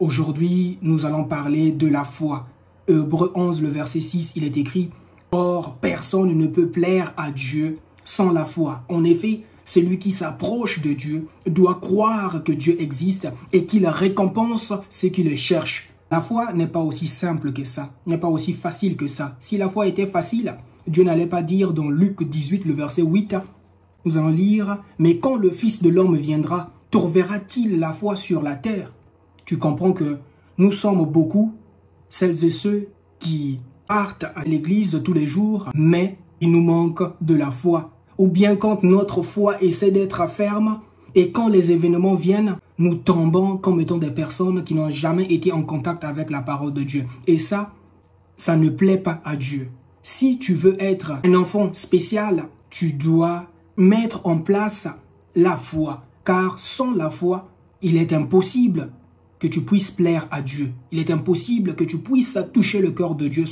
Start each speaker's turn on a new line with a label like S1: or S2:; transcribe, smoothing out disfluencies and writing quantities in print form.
S1: Aujourd'hui, nous allons parler de la foi. Hébreux 11, le verset 6, il est écrit « Or, personne ne peut plaire à Dieu sans la foi. En effet, celui qui s'approche de Dieu doit croire que Dieu existe et qu'il récompense ceux qui le cherchent. » La foi n'est pas aussi simple que ça, n'est pas aussi facile que ça. Si la foi était facile, Dieu n'allait pas dire dans Luc 18, le verset 8, nous allons lire « Mais quand le Fils de l'homme viendra, trouvera-t-il la foi sur la terre ?» Tu comprends que nous sommes beaucoup, celles et ceux qui partent à l'église tous les jours, mais il nous manque de la foi. Ou bien quand notre foi essaie d'être ferme et quand les événements viennent, nous tombons comme étant des personnes qui n'ont jamais été en contact avec la parole de Dieu. Et ça ne plaît pas à Dieu. Si tu veux être un enfant spécial, tu dois mettre en place la foi. Car sans la foi, il est impossible que tu puisses plaire à Dieu. Il est impossible que tu puisses toucher le cœur de Dieu.